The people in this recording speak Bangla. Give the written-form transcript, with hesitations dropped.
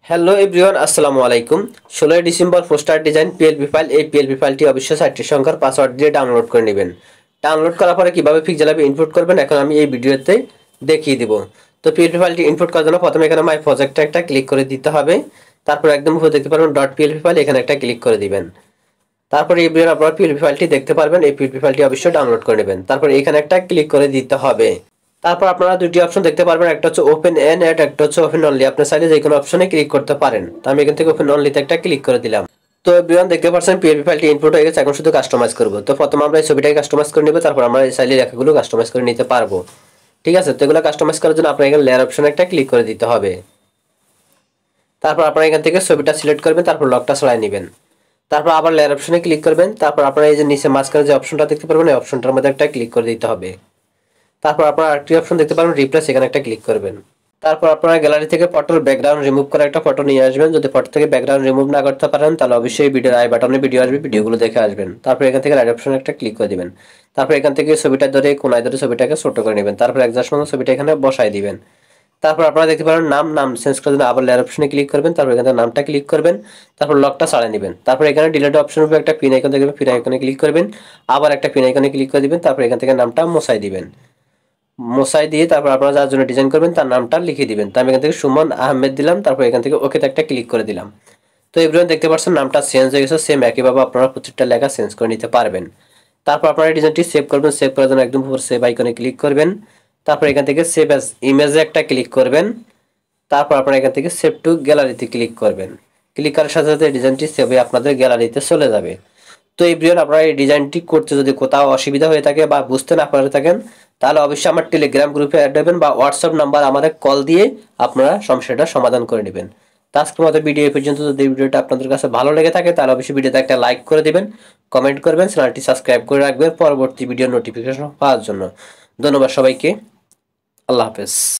হ্যালো এভরিওয়ান, আসসালামু আলাইকুম। 16 December poster design PLP file. এই পিএলপি ফাইলটি অবশ্যই 4টি সংখ্যার পাসওয়ার্ড দিয়ে ডাউনলোড করে নেবেন। ডাউনলোড করার পরে কিভাবে পিক্সেল অ্যাপে ইনপুট করবেন এখন আমি এই ভিডিওতে দেখিয়ে দিব। তো পিএলপি ফাইলটি ইনপুট করার জন্য প্রথমে এখানে মাই প্রজেক্টে একটা ক্লিক করে দিতে হবে। তারপর একদম উপরে দেখতে পারবেন ডট পিএলপি ফাইল, এখানে একটা ক্লিক করে দিবেন। তারপরে এই ভিডিওর আপনারা পিএলপি ফাইলটি দেখতে পারবেন। এই পিএলপি ফাইলটি অবশ্যই ডাউনলোড করে নেবেন। তারপর এখানে একটা ক্লিক করে দিতে হবে। তারপর আপনারা দুটি অপশন দেখতে পারবেন, একটা হচ্ছে ওপেন এন্ড একটা হচ্ছে ওপেন অনলি। আপনি চাইলে যে কোনো অপশনে ক্লিক করতে পারেন। তো আমি এখান থেকে ওপেন অনলিতে একটা ক্লিক করে দিলাম। তো এভরিওয়ান দেখতে পাচ্ছেন পিএলপি ফাইলটি ইনপুট হয়ে গেছে। এখন শুধু কাস্টমাইজ করব। তো প্রথমে আমরা এই ছবিটাকে কাস্টমাইজ করে নেব, তারপর আমরা এই চাইলে লেখাগুলো কাস্টমাইজ করে নিতে পারবো। ঠিক আছে, তো এগুলো কাস্টমাইজ করার জন্য আপনার এখানে লেয়ার অপশনে একটা ক্লিক করে দিতে হবে। তারপর আপনারা এখান থেকে ছবিটা সিলেক্ট করবেন, তারপর লকটা সরাই নেবেন। তারপর আবার লেয়ার অপশনে ক্লিক করবেন। তারপর আপনারা এই যে নিচে মাঝখানে যে অপশনটা দেখতে পারবেন, এই অপশনটার মধ্যে একটা ক্লিক করে দিতে হবে। তারপর আপনারা আরেকটি অপশন দেখতে পারবেন রিপ্লেস, এখানে একটা ক্লিক করবেন। তারপর আপনারা গ্যালারি থেকে ফটোর ব্যাকগ্রাউন্ড রিমুভ করে একটা ফটো নিয়ে আসবেন। যদি ফটো থেকে ব্যাকগ্রাউন্ড রিমুভ না করতে পারেন তাহলে অবশ্যই ভিডিওর আই বাটনে ভিডিও আসবে, ভিডিওগুলো দেখে আসবেন। তারপর এখান থেকে রাইট অপশনে একটা ক্লিক করে দিবেন। তারপর এখান থেকে ছবিটা ধরে কোনায় ধরে ছবিটাকে ছোট করে নেবেন। তারপর অ্যাডজাস্ট মতো ছবিটা এখানে বসাই দিবেন। তারপর আপনারা দেখতে পারেন নাম চেঞ্জ করার জন্য আবার লেয়ার অপশনে ক্লিক করবেন। তারপর এখানে নামটা ক্লিক করবেন। তারপর লকটা ছাড়া নেবেন। তারপর এখানে ডিলিট অপশন উপরে একটা পিন আইকন দেখবেন, পিন আইকনে ক্লিক করবেন। আবার একটা পিন আইকনে ক্লিক করে দিবেন। তারপর এখান থেকে নামটা মুছাই দিবেন। মশাই দিয়ে তারপর আপনারা যার জন্য ডিজাইন করবেন তার নামটা লিখে দিবেন। তো আমি এখান থেকে সুমন আহমেদ দিলাম। তারপর এখান থেকে ওকেতে একটা ক্লিক করে দিলাম। তো এভরিওয়ান দেখতে পাচ্ছেন নামটা চেঞ্জ হয়ে গেছে। সেম একইভাবে আপনারা প্রত্যেকটা লেখা চেঞ্জ করে নিতে পারবেন। তারপর আপনারা ডিজাইনটি সেভ করবেন। সেভ করার জন্য একদম উপর সেভ আইকনে ক্লিক করবেন। তারপর এখান থেকে সেভ অ্যাজ ইমেজে একটা ক্লিক করবেন। তারপর আপনারা এখান থেকে সেভ টু গ্যালারিতে ক্লিক করবেন। ক্লিক করার সাথে সাথে ডিজাইনটি সেভ হয়ে আপনাদের গ্যালারিতে চলে যাবে। তো এই ভিডিওর আপনারা এই ডিজাইনটি করতে যদি কোথাও অসুবিধা হয়ে থাকে বা বুঝতে না পারে থাকেন তাহলে অবশ্যই আমার টেলিগ্রাম গ্রুপে অ্যাড হবেন বা হোয়াটসঅ্যাপ নাম্বার আমাদের কল দিয়ে আপনারা সমস্যাটা সমাধান করে নেবেন। তো আজকের মতো ভিডিও এই পর্যন্ত। যদি ভিডিওটা আপনাদের কাছে ভালো লেগে থাকে তাহলে অবশ্যই ভিডিওতে একটা লাইক করে দিবেন, কমেন্ট করবেন, চ্যানেলটি সাবস্ক্রাইব করে রাখবেন পরবর্তী ভিডিও নোটিফিকেশন পাওয়ার জন্য। ধন্যবাদ সবাইকে। আল্লাহ হাফেজ।